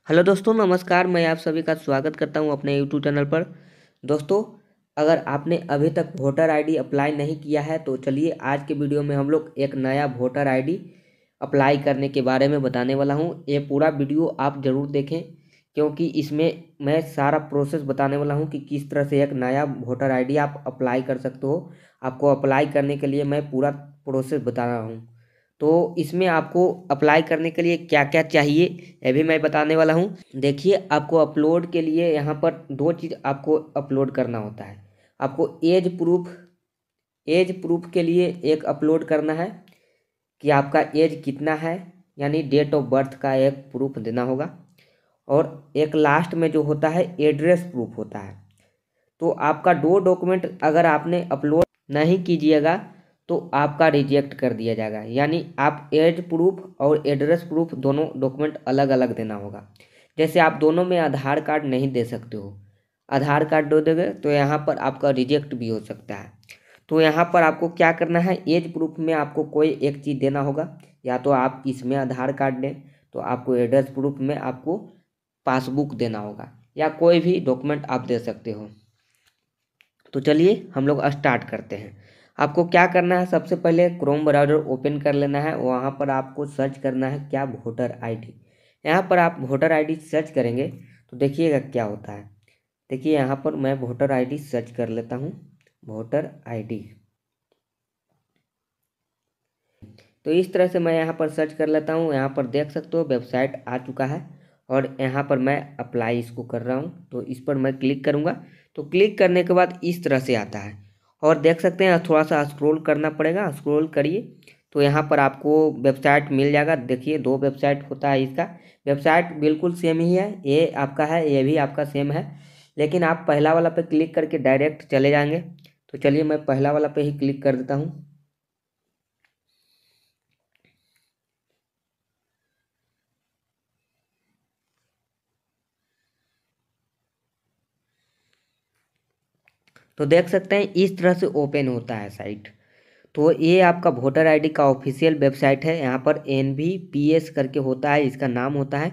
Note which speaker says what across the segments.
Speaker 1: Hello दोस्तों, नमस्कार। मैं आप सभी का स्वागत करता हूं अपने यूट्यूब चैनल पर। दोस्तों, अगर आपने अभी तक वोटर आईडी अप्लाई नहीं किया है तो चलिए आज के वीडियो में हम लोग एक नया वोटर आईडी अप्लाई करने के बारे में बताने वाला हूं। ये पूरा वीडियो आप ज़रूर देखें क्योंकि इसमें मैं सारा प्रोसेस बताने वाला हूं कि किस तरह से एक नया वोटर आईडी आप अप्लाई कर सकते हो। आपको अप्लाई करने के लिए मैं पूरा प्रोसेस बता रहा हूँ। तो इसमें आपको अप्लाई करने के लिए क्या क्या चाहिए ये भी मैं बताने वाला हूँ। देखिए, आपको अपलोड के लिए यहाँ पर दो चीज़ आपको अपलोड करना होता है। आपको एज प्रूफ के लिए एक अपलोड करना है कि आपका एज कितना है, यानी डेट ऑफ बर्थ का एक प्रूफ देना होगा। और एक लास्ट में जो होता है एड्रेस प्रूफ होता है। तो आपका दो डॉक्यूमेंट अगर आपने अपलोड नहीं कीजिएगा तो आपका रिजेक्ट कर दिया जाएगा। यानी आप एज प्रूफ और एड्रेस प्रूफ दोनों डॉक्यूमेंट अलग अलग देना होगा। जैसे आप दोनों में आधार कार्ड नहीं दे सकते हो, आधार कार्ड दे दोगे तो यहाँ पर आपका रिजेक्ट भी हो सकता है। तो यहाँ पर आपको क्या करना है, एज प्रूफ में आपको कोई एक चीज़ देना होगा। या तो आप इसमें आधार कार्ड दें, तो आपको एड्रेस प्रूफ में आपको पासबुक देना होगा, या कोई भी डॉक्यूमेंट आप दे सकते हो। तो चलिए हम लोग स्टार्ट करते हैं। आपको क्या करना है, सबसे पहले क्रोम ब्राउज़र ओपन कर लेना है। वहाँ पर आपको सर्च करना है क्या, वोटर आईडी। यहाँ पर आप वोटर आईडी सर्च करेंगे तो देखिएगा क्या होता है। देखिए यहाँ पर मैं वोटर आईडी सर्च कर लेता हूँ, वोटर आईडी। तो इस तरह से मैं यहाँ पर सर्च कर लेता हूँ। यहाँ पर देख सकते हो वेबसाइट आ चुका है और यहाँ पर मैं अप्लाई इसको कर रहा हूँ। तो इस पर मैं क्लिक करूँगा। तो क्लिक करने के बाद इस तरह से आता है और देख सकते हैं थोड़ा सा स्क्रॉल करना पड़ेगा। स्क्रॉल करिए तो यहाँ पर आपको वेबसाइट मिल जाएगा। देखिए दो वेबसाइट होता है इसका। वेबसाइट बिल्कुल सेम ही है, ये आपका है, ये भी आपका सेम है, लेकिन आप पहला वाला पे क्लिक करके डायरेक्ट चले जाएंगे। तो चलिए मैं पहला वाला पे ही क्लिक कर देता हूँ। तो देख सकते हैं इस तरह से ओपन होता है साइट। तो ये आपका वोटर आईडी का ऑफिशियल वेबसाइट है। यहाँ पर NVPS करके होता है, इसका नाम होता है।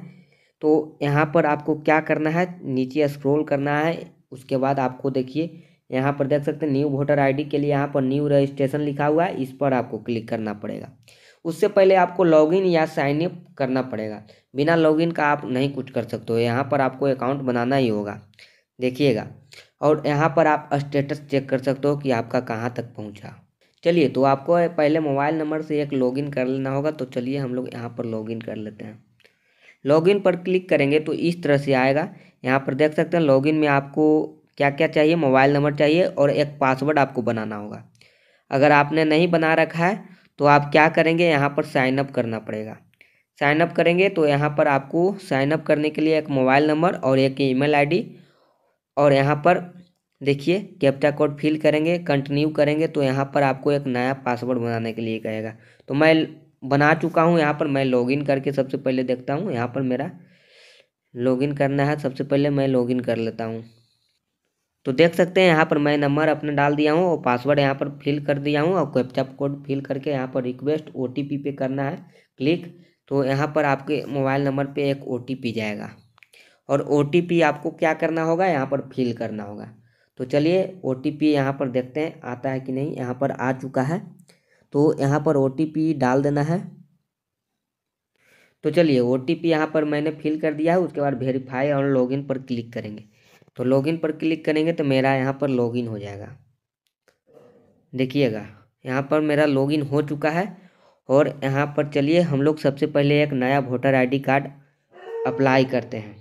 Speaker 1: तो यहाँ पर आपको क्या करना है, नीचे स्क्रॉल करना है। उसके बाद आपको देखिए यहाँ पर देख सकते हैं न्यू वोटर आईडी के लिए यहाँ पर न्यू रजिस्ट्रेशन लिखा हुआ है, इस पर आपको क्लिक करना पड़ेगा। उससे पहले आपको लॉगिन या साइन अप करना पड़ेगा। बिना लॉगिन का आप नहीं कुछ कर सकते हो। यहाँ पर आपको अकाउंट बनाना ही होगा, देखिएगा। और यहाँ पर आप स्टेटस चेक कर सकते हो कि आपका कहाँ तक पहुँचा। चलिए, तो आपको पहले मोबाइल नंबर से एक लॉगिन कर लेना होगा। तो चलिए हम लोग यहाँ पर लॉगिन कर लेते हैं। लॉगिन पर क्लिक करेंगे तो इस तरह से आएगा। यहाँ पर देख सकते हैं लॉगिन में आपको क्या क्या चाहिए, मोबाइल नंबर चाहिए और एक पासवर्ड आपको बनाना होगा। अगर आपने नहीं बना रखा है तो आप क्या करेंगे, यहाँ पर साइन अप करना पड़ेगा। साइन अप करेंगे तो यहाँ पर आपको साइन अप करने के लिए एक मोबाइल नंबर और एक ईमेल आईडी, और यहाँ पर देखिए कैप्चा कोड फिल करेंगे, कंटिन्यू करेंगे तो यहाँ पर आपको एक नया पासवर्ड बनाने के लिए कहेगा। तो मैं बना चुका हूँ। यहाँ पर मैं लॉगिन करके सबसे पहले देखता हूँ। यहाँ पर मेरा लॉगिन करना है, सबसे पहले मैं लॉगिन कर लेता हूँ। तो देख सकते हैं यहाँ पर मैं नंबर अपने डाल दिया हूँ और पासवर्ड यहाँ पर फिल कर दिया हूँ और कैप्चा कोड फिल करके यहाँ पर रिक्वेस्ट OTP पे करना है क्लिक। तो यहाँ पर आपके मोबाइल नंबर पे एक OTP जाएगा और OTP आपको क्या करना होगा, यहाँ पर फिल करना होगा। तो चलिए OTP यहाँ पर देखते हैं आता है कि नहीं। यहाँ पर आ चुका है तो यहाँ पर OTP डाल देना है। तो चलिए OTP यहाँ पर मैंने फिल कर दिया है। उसके बाद वेरीफाई और लॉगिन पर क्लिक करेंगे। तो लॉगिन पर क्लिक करेंगे तो मेरा यहाँ पर लॉगिन हो जाएगा। देखिएगा यहाँ पर मेरा लॉगिन हो चुका है। और यहाँ पर चलिए हम लोग सबसे पहले एक नया वोटर आईडी कार्ड अप्लाई करते हैं।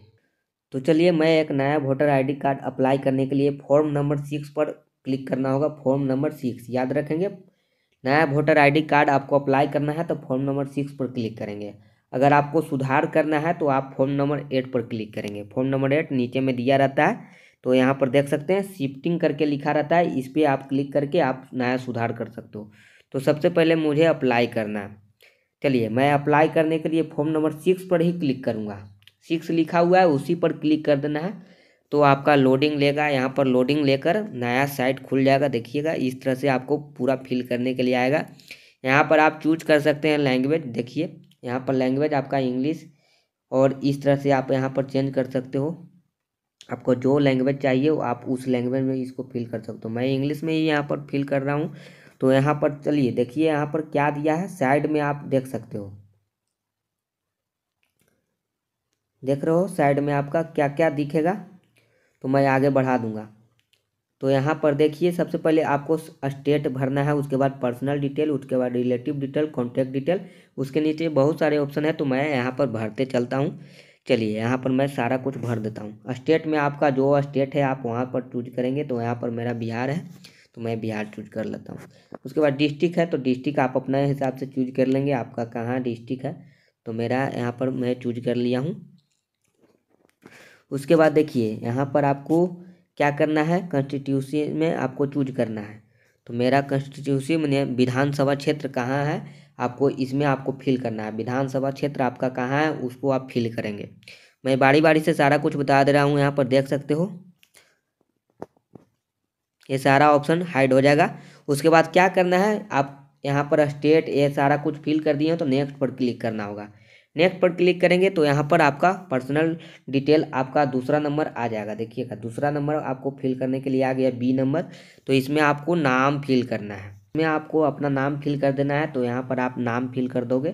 Speaker 1: तो चलिए मैं एक नया वोटर आईडी कार्ड अप्लाई करने के लिए फॉर्म नंबर 6 पर क्लिक करना होगा। फॉर्म नंबर 6 याद रखेंगे, नया वोटर आईडी कार्ड आपको अप्लाई करना है तो फॉर्म नंबर 6 पर क्लिक करेंगे। अगर आपको सुधार करना है तो आप फॉर्म नंबर 8 पर क्लिक करेंगे। फॉर्म नंबर 8 नीचे में दिया रहता है। तो यहाँ पर देख सकते हैं शिफ्टिंग करके लिखा रहता है, इस पर आप क्लिक करके आप नया सुधार कर सकते हो। तो सबसे पहले मुझे अप्लाई करना है। चलिए मैं अप्लाई करने के लिए फॉर्म नंबर 6 पर ही क्लिक करूँगा। 6 लिखा हुआ है उसी पर क्लिक कर देना है। तो आपका लोडिंग लेगा, यहाँ पर लोडिंग लेकर नया साइट खुल जाएगा। देखिएगा इस तरह से आपको पूरा फिल करने के लिए आएगा। यहाँ पर आप चूज कर सकते हैं लैंग्वेज। देखिए यहाँ पर लैंग्वेज आपका इंग्लिश और इस तरह से आप यहाँ पर चेंज कर सकते हो। आपको जो लैंग्वेज चाहिए वो आप उस लैंग्वेज में इसको फिल कर सकते हो। मैं इंग्लिश में ही यहाँ पर फिल कर रहा हूँ। तो यहाँ पर चलिए देखिए यहाँ पर क्या दिया है, साइड में आप देख सकते हो, देख रहे हो साइड में आपका क्या क्या दिखेगा। तो मैं आगे बढ़ा दूंगा। तो यहाँ पर देखिए सबसे पहले आपको स्टेट भरना है, उसके बाद पर्सनल डिटेल, उसके बाद रिलेटिव डिटेल, कॉन्टैक्ट डिटेल, उसके नीचे बहुत सारे ऑप्शन है। तो मैं यहाँ पर भरते चलता हूँ। चलिए यहाँ पर मैं सारा कुछ भर देता हूँ। स्टेट में आपका जो स्टेट है आप वहाँ पर चूज करेंगे। तो यहाँ पर मेरा बिहार है, तो मैं बिहार चूज कर लेता हूँ। उसके बाद डिस्ट्रिक्ट है, तो डिस्ट्रिक्ट आप अपने हिसाब से चूज कर लेंगे, आपका कहाँ डिस्ट्रिक्ट है। तो मेरा यहाँ पर मैं चूज कर लिया हूँ। उसके बाद देखिए यहाँ पर आपको क्या करना है, कॉन्स्टिट्यूंसी में आपको चूज करना है। तो मेरा कॉन्स्टिट्यूंसी में विधानसभा क्षेत्र कहाँ है, आपको इसमें आपको फिल करना है। विधानसभा क्षेत्र आपका कहाँ है उसको आप फिल करेंगे। मैं बारी बारी से सारा कुछ बता दे रहा हूँ, यहाँ पर देख सकते हो ये सारा ऑप्शन हाइड हो जाएगा। उसके बाद क्या करना है, आप यहाँ पर स्टेट ये सारा कुछ फिल कर दिए हो तो नेक्स्ट पर क्लिक करना होगा। नेक्स्ट पर क्लिक करेंगे तो यहाँ पर आपका पर्सनल डिटेल आपका दूसरा नंबर आ जाएगा। देखिएगा दूसरा नंबर आपको फिल करने के लिए आ गया बी नंबर। तो इसमें आपको नाम फिल करना है, इसमें आपको अपना नाम फिल कर देना है। तो यहाँ पर आप नाम फिल कर दोगे।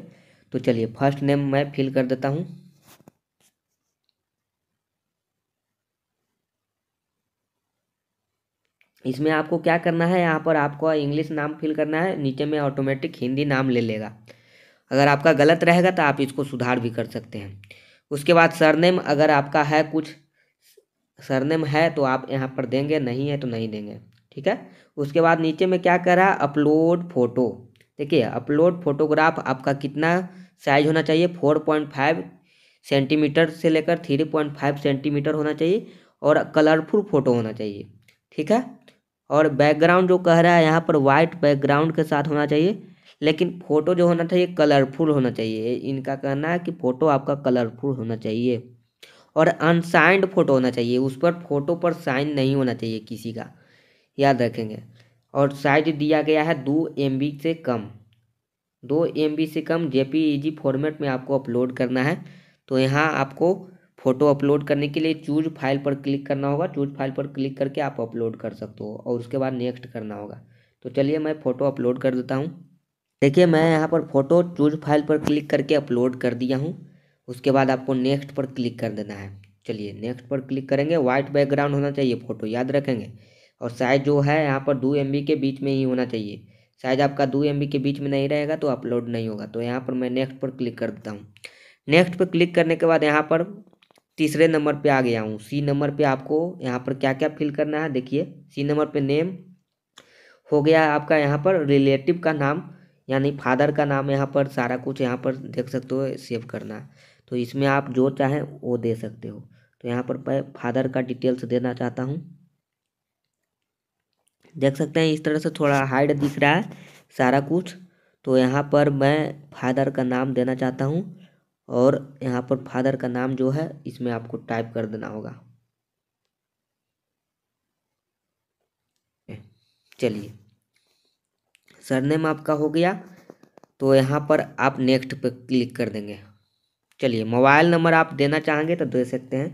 Speaker 1: तो चलिए फर्स्ट नेम मैं फिल कर देता हूँ। इसमें आपको क्या करना है, यहाँ पर आपको इंग्लिश नाम फिल करना है, नीचे में ऑटोमेटिक हिंदी नाम ले लेगा। अगर आपका गलत रहेगा तो आप इसको सुधार भी कर सकते हैं। उसके बाद सरनेम, अगर आपका है कुछ सरनेम है तो आप यहाँ पर देंगे, नहीं है तो नहीं देंगे, ठीक है। उसके बाद नीचे में क्या कर रहा है, अपलोड फोटो। देखिए अपलोड फोटोग्राफ आपका कितना साइज होना चाहिए, 4.5 सेंटीमीटर से लेकर 3.5 सेंटीमीटर होना चाहिए और कलरफुल फोटो होना चाहिए, ठीक है। और बैकग्राउंड जो कह रहा है यहाँ पर वाइट बैकग्राउंड के साथ होना चाहिए, लेकिन फोटो जो होना चाहिए कलरफुल होना चाहिए। इनका कहना है कि फोटो आपका कलरफुल होना चाहिए और अनसाइंड फोटो होना चाहिए, उस पर फोटो पर साइन नहीं होना चाहिए किसी का, याद रखेंगे। और साइज दिया गया है 2 MB से कम, 2 MB से कम JPEG फॉर्मेट में आपको अपलोड करना है। तो यहाँ आपको फ़ोटो अपलोड करने के लिए चूज फाइल पर क्लिक करना होगा। चूज फाइल पर क्लिक करके आप अपलोड कर सकते हो और उसके बाद नेक्स्ट करना होगा। तो चलिए मैं फ़ोटो अपलोड कर देता हूँ। देखिए मैं यहाँ पर फ़ोटो चूज फाइल पर क्लिक करके अपलोड कर दिया हूँ। उसके बाद आपको नेक्स्ट पर क्लिक कर देना है। चलिए नेक्स्ट पर क्लिक करेंगे, वाइट बैकग्राउंड होना चाहिए, फ़ोटो याद रखेंगे। और साइज जो है यहाँ पर 2 MB के बीच में ही होना चाहिए। साइज आपका 2 MB के बीच में नहीं रहेगा तो अपलोड नहीं होगा। तो यहाँ पर मैं नेक्स्ट पर क्लिक कर देता हूँ। नेक्स्ट पर क्लिक करने के बाद यहाँ पर तीसरे नंबर पे आ गया हूँ, सी नंबर पे आपको यहाँ पर क्या क्या फिल करना है। देखिए सी नंबर पे नेम हो गया आपका, यहाँ पर रिलेटिव का नाम यानी फादर का नाम, यहाँ पर सारा कुछ यहाँ पर देख सकते हो सेव करना है। तो इसमें आप जो चाहें वो दे सकते हो। तो यहाँ पर मैं फादर का डिटेल्स देना चाहता हूँ, देख सकते हैं इस तरह से थोड़ा हाइड दिख रहा है सारा कुछ। तो यहाँ पर मैं फादर का नाम देना चाहता हूँ और यहाँ पर फादर का नाम जो है इसमें आपको टाइप कर देना होगा। चलिए सरनेम आपका हो गया। तो यहाँ पर आप नेक्स्ट पे क्लिक कर देंगे। चलिए मोबाइल नंबर आप देना चाहेंगे तो दे सकते हैं।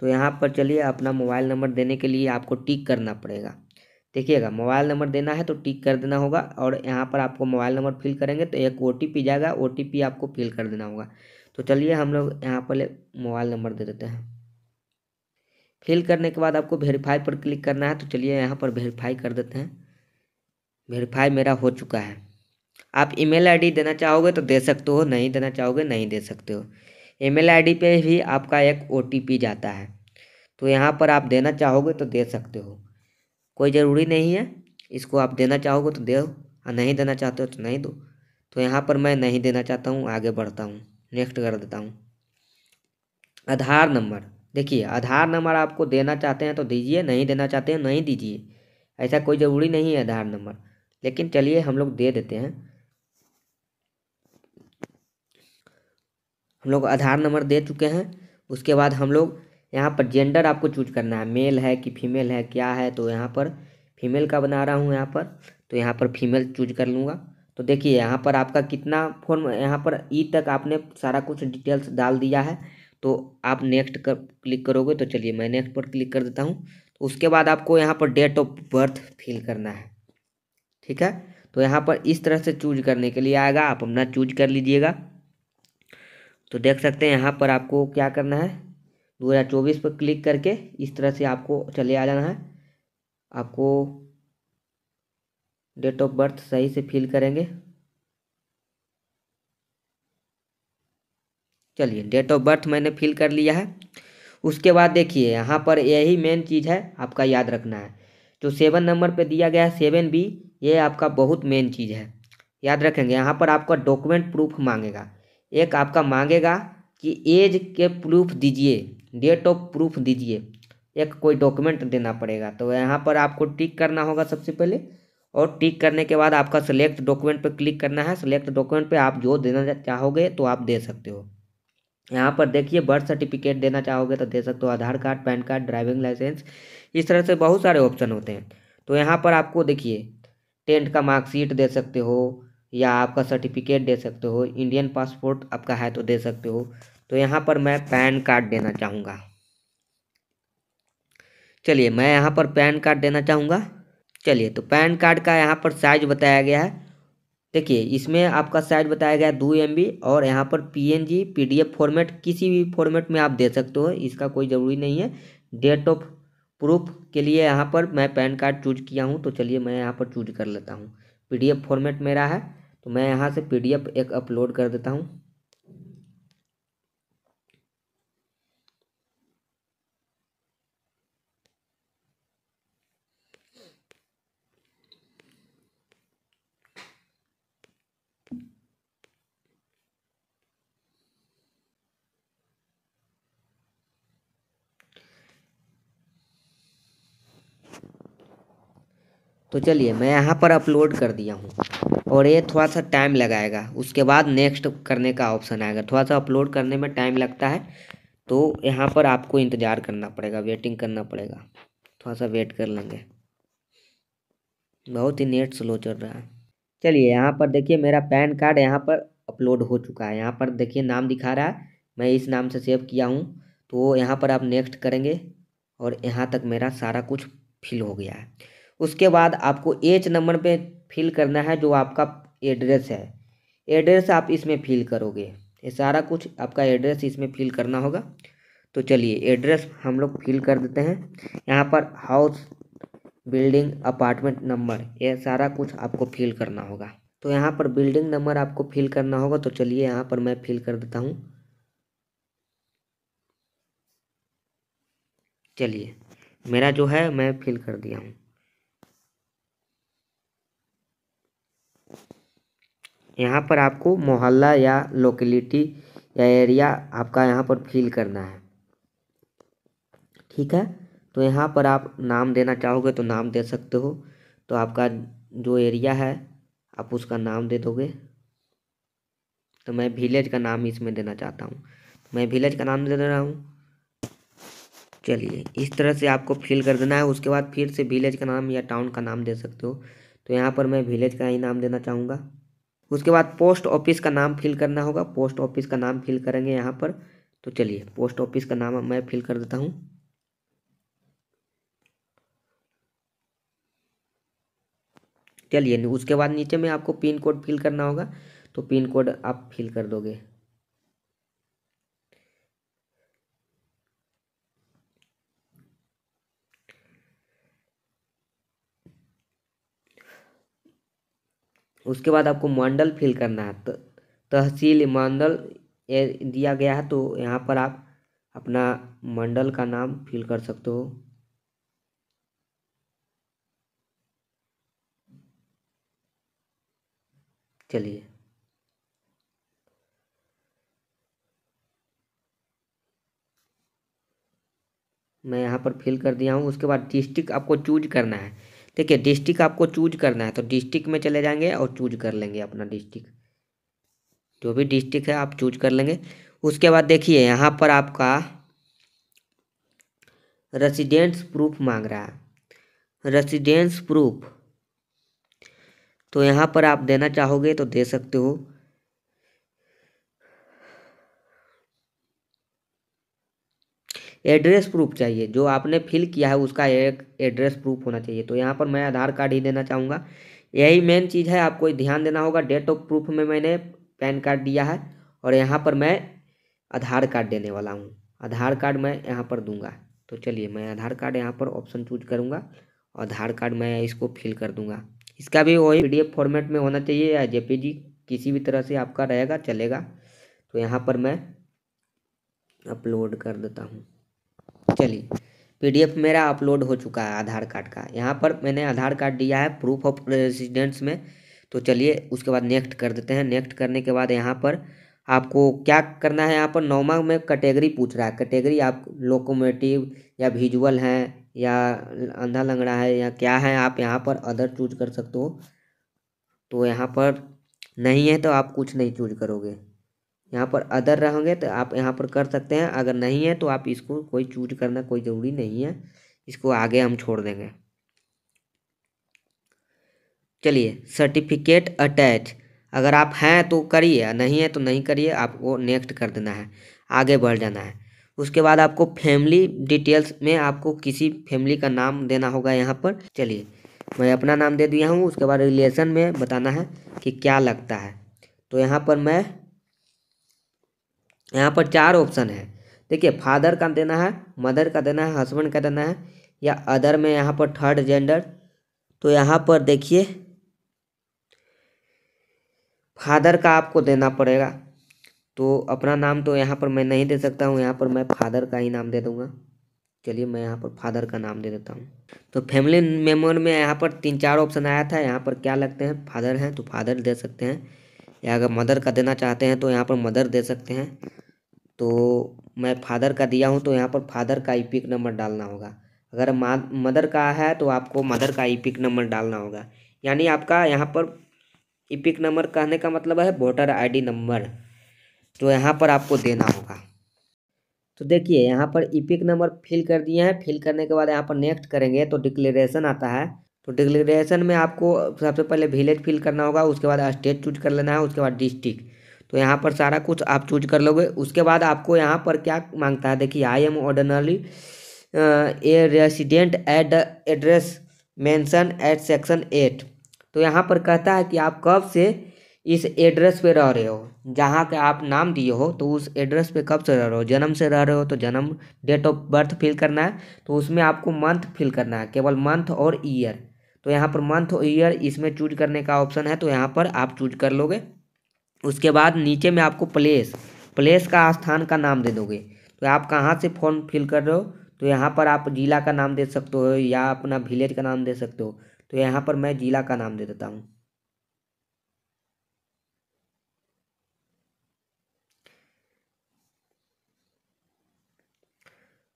Speaker 1: तो यहाँ पर चलिए अपना मोबाइल नंबर देने के लिए आपको टिक करना पड़ेगा। देखिएगा मोबाइल नंबर देना है तो टिक कर देना होगा और यहाँ पर आपको मोबाइल नंबर फिल करेंगे तो एक OTP जाएगा, OTP आपको फिल कर देना होगा। तो चलिए हम लोग यहाँ पर मोबाइल नंबर दे देते हैं। फिल करने के बाद आपको वेरीफाई पर क्लिक करना है। तो चलिए यहाँ पर वेरीफाई कर देते हैं। वेरीफाई मेरा हो चुका है। आप ईमेल आईडी देना चाहोगे तो दे सकते हो, नहीं देना चाहोगे नहीं दे सकते हो। ईमेल आईडी पे भी आपका एक OTP जाता है। तो यहाँ पर आप देना चाहोगे तो दे सकते हो, कोई ज़रूरी नहीं है। इसको आप देना चाहोगे तो दो और नहीं देना चाहते हो तो नहीं दो। तो यहाँ पर मैं नहीं देना चाहता हूँ, आगे बढ़ता हूँ, नेक्स्ट कर देता हूँ। आधार नंबर, देखिए आधार नंबर आपको देना चाहते हैं तो दीजिए, नहीं देना चाहते हैं नहीं दीजिए, ऐसा कोई ज़रूरी नहीं है आधार नंबर। लेकिन चलिए हम लोग दे देते हैं। हम लोग आधार नंबर दे चुके हैं। उसके बाद हम लोग यहाँ पर जेंडर आपको चूज करना है, मेल है कि फीमेल है क्या है। तो यहाँ पर फीमेल का बना रहा हूँ यहाँ पर, तो यहाँ पर फीमेल चूज कर लूँगा। तो देखिए यहाँ पर आपका कितना फॉर्म, यहाँ पर ई तक आपने सारा कुछ डिटेल्स डाल दिया है। तो आप नेक्स्ट कर क्लिक करोगे तो चलिए मैं नेक्स्ट पर क्लिक कर देता हूँ। तो उसके बाद आपको यहाँ पर डेट ऑफ बर्थ फिल करना है, ठीक है। तो यहाँ पर इस तरह से चूज करने के लिए आएगा, आप अपना चूज कर लीजिएगा। तो देख सकते हैं यहाँ पर आपको क्या करना है, 2024 पर क्लिक करके इस तरह से आपको चले आ जाना है। आपको डेट ऑफ बर्थ सही से फिल करेंगे। चलिए डेट ऑफ बर्थ मैंने फिल कर लिया है। उसके बाद देखिए यहाँ पर यही मेन चीज़ है, आपका याद रखना है। जो 7 नंबर पे दिया गया है 7B, ये आपका बहुत मेन चीज़ है, याद रखेंगे। यहाँ पर आपका डॉक्यूमेंट प्रूफ मांगेगा, एक आपका मांगेगा कि एज के प्रूफ दीजिए, डेट ऑफ प्रूफ दीजिए, एक कोई डॉक्यूमेंट देना पड़ेगा। तो यहाँ पर आपको टिक करना होगा सबसे पहले, और टिक करने के बाद आपका सेलेक्ट डॉक्यूमेंट पर क्लिक करना है। सेलेक्ट डॉक्यूमेंट पे आप जो देना चाहोगे तो आप दे सकते हो। यहाँ पर देखिए बर्थ सर्टिफिकेट देना चाहोगे तो दे सकते हो, Aadhaar card, PAN card, driving license, इस तरह से बहुत सारे ऑप्शन होते हैं। तो यहाँ पर आपको देखिए 10th का मार्कशीट दे सकते हो, या आपका सर्टिफिकेट दे सकते हो, इंडियन पासपोर्ट आपका है तो दे सकते हो। तो यहाँ पर मैं पैन कार्ड देना चाहूँगा। चलिए मैं यहाँ पर पैन कार्ड देना चाहूँगा। चलिए तो पैन कार्ड का यहाँ पर साइज बताया गया है। देखिए इसमें आपका साइज बताया गया है 2 MB, और यहाँ पर PNG PDF फॉर्मेट किसी भी फॉर्मेट में आप दे सकते हो, इसका कोई ज़रूरी नहीं है। डेट ऑफ प्रूफ के लिए यहाँ पर मैं पैन कार्ड चूज किया हूँ, तो चलिए मैं यहाँ पर चूज कर लेता हूँ। PDF फॉर्मेट मेरा है, तो मैं यहाँ से PDF एक अपलोड कर देता हूँ। तो चलिए मैं यहाँ पर अपलोड कर दिया हूँ, और ये थोड़ा सा टाइम लगाएगा। उसके बाद नेक्स्ट करने का ऑप्शन आएगा। थोड़ा सा अपलोड करने में टाइम लगता है, तो यहाँ पर आपको इंतज़ार करना पड़ेगा, वेटिंग करना पड़ेगा। थोड़ा सा वेट कर लेंगे, बहुत ही नेट स्लो चल रहा है। चलिए यहाँ पर देखिए मेरा पैन कार्ड यहाँ पर अपलोड हो चुका है। यहाँ पर देखिए नाम दिखा रहा है, मैं इस नाम से सेव किया हूँ। तो यहाँ पर आप नेक्स्ट करेंगे, और यहाँ तक मेरा सारा कुछ फिल हो गया है। उसके बाद आपको एच नंबर पे फिल करना है, जो आपका एड्रेस है। एड्रेस आप इसमें फिल करोगे, ये सारा कुछ आपका एड्रेस इसमें फिल करना होगा। तो चलिए एड्रेस हम लोग फिल कर देते हैं। यहाँ पर हाउस, बिल्डिंग, अपार्टमेंट नंबर, ये सारा कुछ आपको फिल करना होगा। तो यहाँ पर बिल्डिंग नंबर आपको फिल करना होगा, तो चलिए यहाँ पर मैं फिल कर देता हूँ। चलिए मेरा जो है मैं फिल कर दिया हूँ। यहाँ पर आपको मोहल्ला या लोकेलिटी या एरिया आपका यहाँ पर फिल करना है, ठीक है। तो यहाँ पर आप नाम देना चाहोगे तो नाम दे सकते हो। तो आपका जो एरिया है आप उसका नाम दे दोगे। तो मैं विलेज का नाम इसमें देना चाहता हूँ, मैं विलेज का नाम दे रहा हूँ। चलिए इस तरह से आपको फिल कर देना है। उसके बाद फिर से विलेज का नाम या टाउन का नाम दे सकते हो। तो यहाँ पर मैं विलेज का ही नाम देना चाहूँगा। उसके बाद पोस्ट ऑफिस का नाम फिल करना होगा, पोस्ट ऑफिस का नाम फिल करेंगे यहाँ पर। तो चलिए पोस्ट ऑफिस का नाम मैं फिल कर देता हूँ। चलिए उसके बाद नीचे में आपको पिन कोड फिल करना होगा, तो पिन कोड आप फिल कर दोगे। उसके बाद आपको मंडल फिल करना है, तहसील मंडल ये दिया गया है, तो यहाँ पर आप अपना मंडल का नाम फिल कर सकते हो। चलिए मैं यहाँ पर फिल कर दिया हूँ। उसके बाद डिस्ट्रिक्ट आपको चूज करना है। देखिए डिस्ट्रिक्ट आपको चूज करना है, तो डिस्ट्रिक्ट में चले जाएंगे और चूज कर लेंगे अपना डिस्ट्रिक्ट, जो भी डिस्ट्रिक्ट है आप चूज कर लेंगे। उसके बाद देखिए यहाँ पर आपका रेसिडेंस प्रूफ मांग रहा है, रेसिडेंस प्रूफ। तो यहाँ पर आप देना चाहोगे तो दे सकते हो। एड्रेस प्रूफ चाहिए, जो आपने फिल किया है उसका एक एड्रेस प्रूफ होना चाहिए। तो यहाँ पर मैं आधार कार्ड ही देना चाहूँगा। यही मेन चीज़ है, आपको ध्यान देना होगा। डेट ऑफ प्रूफ में मैंने पैन कार्ड दिया है और यहाँ पर मैं आधार कार्ड देने वाला हूँ। आधार कार्ड मैं यहाँ पर दूंगा। तो चलिए मैं आधार कार्ड यहाँ पर ऑप्शन चूज करूँगा, आधार कार्ड मैं इसको फिल कर दूंगा। इसका भी वही PDF फॉर्मेट में होना चाहिए या JPG, किसी भी तरह से आपका रहेगा चलेगा। तो यहाँ पर मैं अपलोड कर देता हूँ। चलिए PDF मेरा अपलोड हो चुका है आधार कार्ड का। यहाँ पर मैंने आधार कार्ड दिया है प्रूफ ऑफ रेजिडेंस में। तो चलिए उसके बाद नेक्स्ट कर देते हैं। नेक्स्ट करने के बाद यहाँ पर आपको क्या करना है, यहाँ पर नॉर्मल में कैटेगरी पूछ रहा है। कैटेगरी आप लोकोमोटिव या विजुअल हैं या अंधा लंगड़ा है या क्या है, आप यहाँ पर अदर चूज कर सकते हो। तो यहाँ पर नहीं है तो आप कुछ नहीं चूज करोगे। यहाँ पर अदर रहेंगे तो आप यहाँ पर कर सकते हैं, अगर नहीं है तो आप इसको कोई चूज करना कोई ज़रूरी नहीं है, इसको आगे हम छोड़ देंगे। चलिए सर्टिफिकेट अटैच, अगर आप हैं तो करिए, नहीं है तो नहीं करिए, आपको नेक्स्ट कर देना है, आगे बढ़ जाना है। उसके बाद आपको फैमिली डिटेल्स में आपको किसी फैमिली का नाम देना होगा यहाँ पर। चलिए मैं अपना नाम दे दिया हूँ। उसके बाद रिलेशन में बताना है कि क्या लगता है। तो यहाँ पर मैं यहाँ पर 4 ऑप्शन है। देखिए फादर का देना है, मदर का देना है, हस्बैंड का देना है या अदर में यहाँ पर थर्ड जेंडर। तो यहाँ पर देखिए फादर का आपको देना पड़ेगा। तो अपना नाम तो यहाँ पर मैं नहीं दे सकता हूँ, यहाँ पर मैं फादर का ही नाम दे दूँगा। चलिए मैं यहाँ पर फादर का नाम दे देता हूँ। तो फैमिली मेम्बर में यहाँ पर 3-4 ऑप्शन आया था, यहाँ पर क्या लगते हैं, फादर हैं तो फादर दे सकते हैं, या अगर मदर का देना चाहते हैं तो यहाँ पर मदर दे सकते हैं। तो मैं फादर का दिया हूँ तो यहाँ पर फादर का इपिक नंबर डालना होगा। अगर मदर का है तो आपको मदर का इपिक नंबर डालना होगा। यानी आपका यहाँ पर इपिक नंबर कहने का मतलब है वोटर ID नंबर, तो यहाँ पर आपको देना होगा। तो देखिए यहाँ पर इपिक नंबर फिल कर दिए हैं। फिल करने के बाद यहाँ पर नेक्स्ट करेंगे तो डिक्लेरेशन आता है। तो डिक्लेरेशन में आपको सबसे पहले विलेज फिल करना होगा, उसके बाद स्टेट चूज कर लेना है, उसके बाद डिस्ट्रिक्ट। तो यहाँ पर सारा कुछ आप चूज कर लोगे। उसके बाद आपको यहाँ पर क्या मांगता है, देखिए I am ordinary a resident at the address mention at section 8। तो यहाँ पर कहता है कि आप कब से इस एड्रेस पे रह रहे हो, जहाँ के आप नाम दिए हो तो उस एड्रेस पे कब से रह रहे हो। जन्म से रह रहे हो तो जन्म, डेट ऑफ बर्थ फिल करना है। तो उसमें आपको मंथ फिल करना है, केवल मंथ और ईयर। तो यहाँ पर मंथ और ईयर इसमें चूज करने का ऑप्शन है, तो यहाँ पर आप चूज कर लोगे। उसके बाद नीचे में आपको प्लेस का स्थान का नाम दे दोगे। तो आप कहाँ से फॉर्म फिल कर रहे हो, तो यहाँ पर आप जिला का नाम दे सकते हो या अपना विलेज का नाम दे सकते हो। तो यहाँ पर मैं जिला का नाम दे देता हूँ।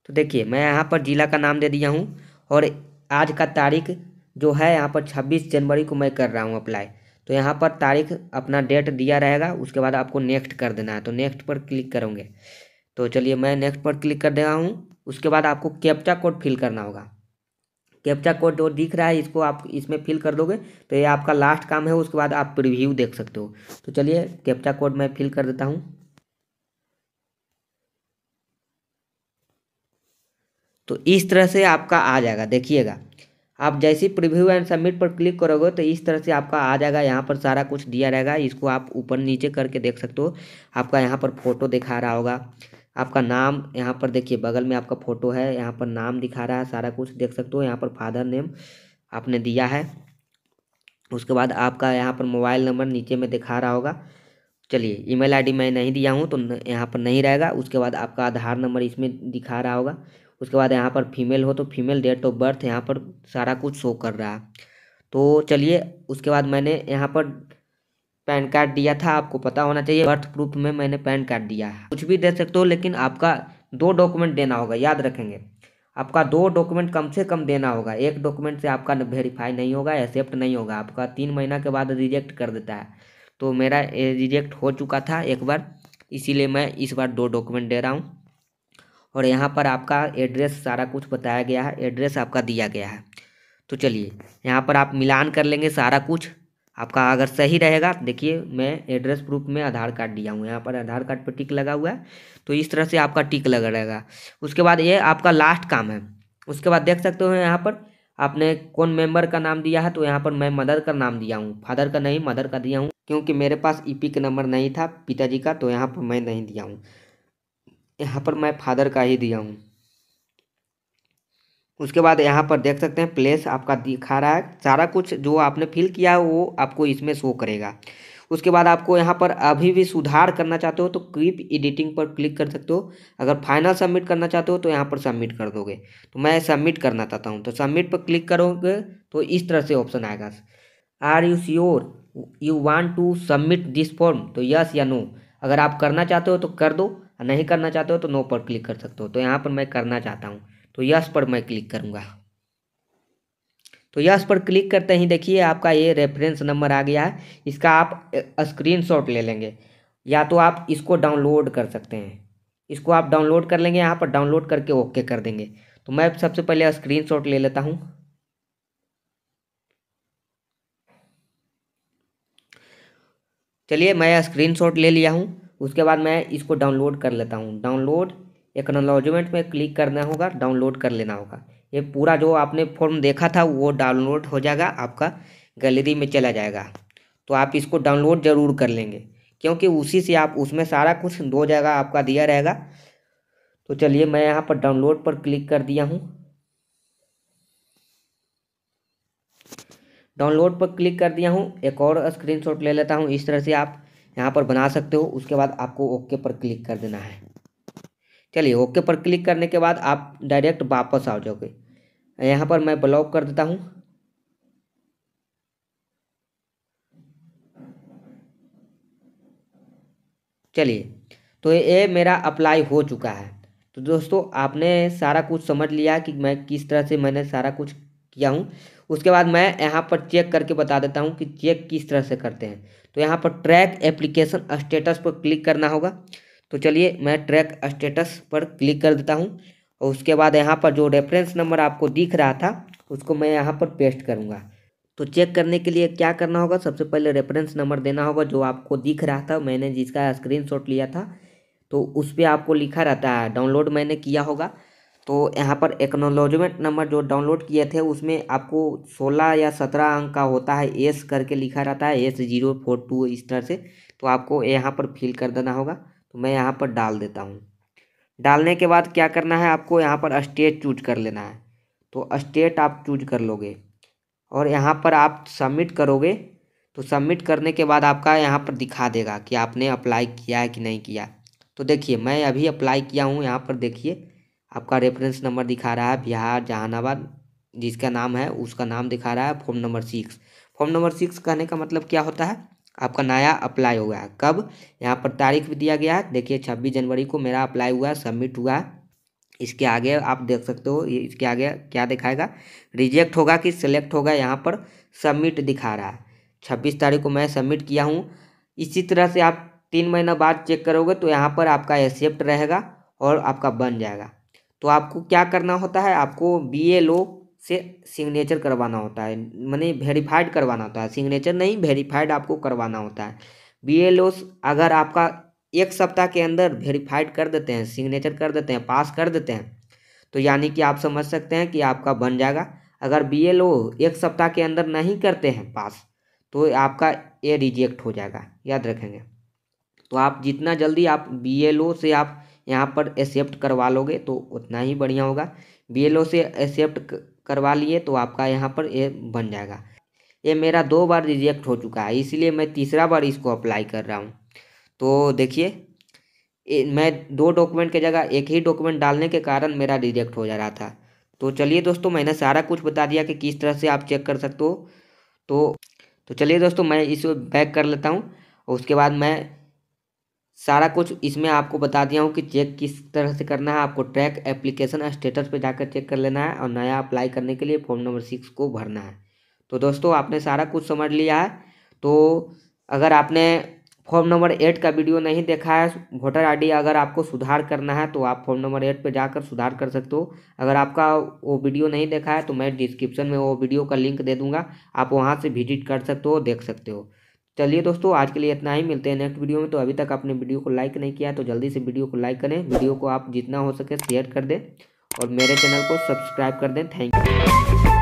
Speaker 1: तो देखिए मैं यहाँ पर जिला का नाम दे दिया हूँ और आज का तारीख जो है यहाँ पर 26 जनवरी को मैं कर रहा हूँ अप्लाई। तो यहाँ पर तारीख अपना डेट दिया रहेगा। उसके बाद आपको नेक्स्ट कर देना है, तो नेक्स्ट पर क्लिक करोगे। तो चलिए मैं नेक्स्ट पर क्लिक कर दे रहा हूँ। उसके बाद आपको कैप्चा कोड फिल करना होगा। कैप्चा कोड जो दिख रहा है इसको आप इसमें फिल कर दोगे तो ये आपका लास्ट काम है। उसके बाद आप प्रीव्यू देख सकते हो। तो चलिए कैप्चा कोड मैं फिल कर देता हूँ। तो इस तरह से आपका आ जाएगा, देखिएगा। आप जैसे ही प्रीव्यू एंड सबमिट पर क्लिक करोगे तो इस तरह से आपका आ जाएगा। यहाँ पर सारा कुछ दिया रहेगा, इसको आप ऊपर नीचे करके देख सकते हो। आपका यहाँ पर फोटो दिखा रहा होगा, आपका नाम यहाँ पर देखिए बगल में आपका फोटो है, यहाँ पर नाम दिखा रहा है, सारा कुछ देख सकते हो। यहाँ पर फादर नेम आपने दिया है। उसके बाद आपका यहाँ पर मोबाइल नंबर नीचे में दिखा रहा होगा। चलिए ईमेल ID मैं नहीं दिया हूँ तो यहाँ पर नहीं रहेगा। उसके बाद आपका आधार नंबर इसमें दिखा रहा होगा। उसके बाद यहाँ पर फीमेल हो तो फीमेल, डेट ऑफ बर्थ यहाँ पर सारा कुछ शो कर रहा है। तो चलिए उसके बाद मैंने यहाँ पर पैन कार्ड दिया था, आपको पता होना चाहिए। बर्थ प्रूफ में मैंने पैन कार्ड दिया है। कुछ भी दे सकते हो लेकिन आपका 2 डॉक्यूमेंट देना होगा, याद रखेंगे। आपका 2 डॉक्यूमेंट कम से कम देना होगा। एक डॉक्यूमेंट से आपका वेरीफाई नहीं होगा, एक्सेप्ट नहीं होगा, आपका 3 महीना के बाद रिजेक्ट कर देता है। तो मेरा रिजेक्ट हो चुका था एक बार, इसीलिए मैं इस बार 2 डॉक्यूमेंट दे रहा हूँ। और यहाँ पर आपका एड्रेस सारा कुछ बताया गया है, एड्रेस आपका दिया गया है। तो चलिए यहाँ पर आप मिलान कर लेंगे सारा कुछ। आपका अगर सही रहेगा, देखिए मैं एड्रेस प्रूफ में आधार कार्ड दिया हूँ, यहाँ पर आधार कार्ड पर टिक लगा हुआ है, तो इस तरह से आपका टिक लगा रहेगा। उसके बाद ये आपका लास्ट काम है। उसके बाद देख सकते हो यहाँ पर आपने कौन मेंबर का नाम दिया है, तो यहाँ पर मैं मदर का नाम दिया हूँ, फादर का नहीं मदर का दिया हूँ, क्योंकि मेरे पास ईपिक नंबर नहीं था पिताजी का, तो यहाँ पर मैं नहीं दिया हूँ, यहाँ पर मैं फादर का ही दिया हूँ। उसके बाद यहाँ पर देख सकते हैं प्लेस आपका दिखा रहा है, सारा कुछ जो आपने फिल किया है वो आपको इसमें शो करेगा। उसके बाद आपको यहाँ पर अभी भी सुधार करना चाहते हो तो कीप एडिटिंग पर क्लिक कर सकते हो। अगर फाइनल सबमिट करना चाहते हो तो यहाँ पर सबमिट कर दोगे। तो मैं सबमिट करना चाहता हूँ, तो सबमिट पर क्लिक करोगे तो इस तरह से ऑप्शन आएगा, are you sure you want to submit this form, तो यस या नो। अगर आप करना चाहते हो तो कर दो, नहीं करना चाहते हो तो नो पर क्लिक कर सकते हो। तो यहाँ पर मैं करना चाहता हूँ, तो यस पर मैं क्लिक करूँगा। तो यस पर क्लिक करते ही देखिए आपका ये रेफरेंस नंबर आ गया है। इसका आप स्क्रीनशॉट ले लेंगे, या तो आप इसको डाउनलोड कर सकते हैं। इसको आप डाउनलोड कर लेंगे, यहाँ पर डाउनलोड करके ओके कर देंगे। तो मैं सबसे पहले स्क्रीनशॉट ले लेता हूँ। चलिए मैं स्क्रीनशॉट ले लिया हूँ। उसके बाद मैं इसको डाउनलोड कर लेता हूँ। डाउनलोड एक्नॉलेजमेंट में क्लिक करना होगा, डाउनलोड कर लेना होगा। ये पूरा जो आपने फॉर्म देखा था वो डाउनलोड हो जाएगा, आपका गैलरी में चला जाएगा। तो आप इसको डाउनलोड ज़रूर कर लेंगे, क्योंकि उसी से आप उसमें सारा कुछ दो जगह आपका दिया रहेगा। तो चलिए मैं यहाँ पर डाउनलोड पर क्लिक कर दिया हूँ। डाउनलोड पर क्लिक कर दिया हूँ। एक और स्क्रीनशॉट ले लेता हूँ, इस तरह से आप यहाँ पर बना सकते हो। उसके बाद आपको ओके पर क्लिक कर देना है। चलिए ओके पर क्लिक करने के बाद आप डायरेक्ट वापस आ जाओगे। यहाँ पर मैं ब्लॉक कर देता हूँ। चलिए तो ये मेरा अप्लाई हो चुका है। तो दोस्तों आपने सारा कुछ समझ लिया कि मैं किस तरह से मैंने सारा कुछ किया हूँ। उसके बाद मैं यहाँ पर चेक करके बता देता हूँ कि चेक किस तरह से करते हैं। तो यहाँ पर ट्रैक एप्लीकेशन स्टेटस पर क्लिक करना होगा। तो चलिए मैं ट्रैक स्टेटस पर क्लिक कर देता हूँ, और उसके बाद यहाँ पर जो रेफरेंस नंबर आपको दिख रहा था उसको मैं यहाँ पर पेस्ट करूँगा। तो चेक करने के लिए क्या करना होगा, सबसे पहले रेफरेंस नंबर देना होगा जो आपको दिख रहा था, मैंने जिसका स्क्रीनशॉट लिया था। तो उस पर आपको लिखा रहता है, डाउनलोड मैंने किया होगा। तो यहाँ पर एक्नॉलेजमेंट नंबर जो डाउनलोड किए थे उसमें आपको 16 या 17 अंक का होता है, एस करके लिखा रहता है, S042 इस तरह से। तो आपको यहाँ पर फिल कर देना होगा। तो मैं यहाँ पर डाल देता हूँ। डालने के बाद क्या करना है, आपको यहाँ पर स्टेट चूज कर लेना है। तो स्टेट आप चूज कर लोगे और यहाँ पर आप सबमिट करोगे। तो सबमिट करने के बाद आपका यहाँ पर दिखा देगा कि आपने अप्लाई किया है कि नहीं किया। तो देखिए मैं अभी अप्लाई किया हूँ, यहाँ पर देखिए आपका रेफरेंस नंबर दिखा रहा है, बिहार जहानाबाद जिसका नाम है उसका नाम दिखा रहा है, फॉर्म नंबर 6। फॉर्म नंबर 6 कहने का मतलब क्या होता है, आपका नया अप्लाई हुआ है। कब, यहाँ पर तारीख भी दिया गया है, देखिए 26 जनवरी को मेरा अप्लाई हुआ है, सबमिट हुआ है। इसके आगे आप देख सकते हो, ये इसके आगे क्या दिखाएगा, रिजेक्ट होगा कि सिलेक्ट होगा, यहाँ पर सबमिट दिखा रहा है। 26 तारीख को मैं सबमिट किया हूँ। इसी तरह से आप 3 महीना बाद चेक करोगे तो यहाँ पर आपका एक्सेप्ट रहेगा और आपका बन जाएगा। तो आपको क्या करना होता है, आपको BLO से सिग्नेचर करवाना होता है, माने वेरीफाइड करवाना होता है, सिग्नेचर नहीं वेरीफाइड आपको करवाना होता है। BLO अगर आपका 1 सप्ताह के अंदर वेरीफाइड कर देते हैं, सिग्नेचर कर देते हैं, पास कर देते हैं, तो यानी कि आप समझ सकते हैं कि आपका बन जाएगा। अगर BLO 1 सप्ताह के अंदर नहीं करते हैं पास तो आपका ये रिजेक्ट हो जाएगा, याद रखेंगे। तो आप जितना जल्दी आप BLO से आप यहाँ पर एक्सेप्ट करवा लोगे तो उतना ही बढ़िया होगा। BLO से एक्सेप्ट करवा लिए तो आपका यहाँ पर ये बन जाएगा। ये मेरा 2 बार रिजेक्ट हो चुका है, इसलिए मैं तीसरा बार इसको अप्लाई कर रहा हूँ। तो देखिए मैं 2 डॉक्यूमेंट की जगह एक ही डॉक्यूमेंट डालने के कारण मेरा रिजेक्ट हो जा रहा था। तो चलिए दोस्तों मैंने सारा कुछ बता दिया कि किस तरह से आप चेक कर सकते हो। तो तो चलिए दोस्तों मैं इसे बैक कर लेता हूँ, और उसके बाद मैं सारा कुछ इसमें आपको बता दिया हूँ कि चेक किस तरह से करना है। आपको ट्रैक एप्लीकेशन स्टेटस पे जाकर चेक कर लेना है और नया अप्लाई करने के लिए फॉर्म नंबर 6 को भरना है। तो दोस्तों आपने सारा कुछ समझ लिया है। तो अगर आपने फॉर्म नंबर 8 का वीडियो नहीं देखा है, वोटर आईडी अगर आपको सुधार करना है तो आप फॉर्म नंबर 8 पे जाकर सुधार कर सकते हो। अगर आपका वो वीडियो नहीं देखा है तो मैं डिस्क्रिप्शन में वो वीडियो का लिंक दे दूंगा, आप वहाँ से विजिट कर सकते हो, देख सकते हो। चलिए दोस्तों, आज के लिए इतना ही, मिलते हैं नेक्स्ट वीडियो में। तो अभी तक आपने वीडियो को लाइक नहीं किया तो जल्दी से वीडियो को लाइक करें, वीडियो को आप जितना हो सके शेयर कर दें और मेरे चैनल को सब्सक्राइब कर दें। Thank you.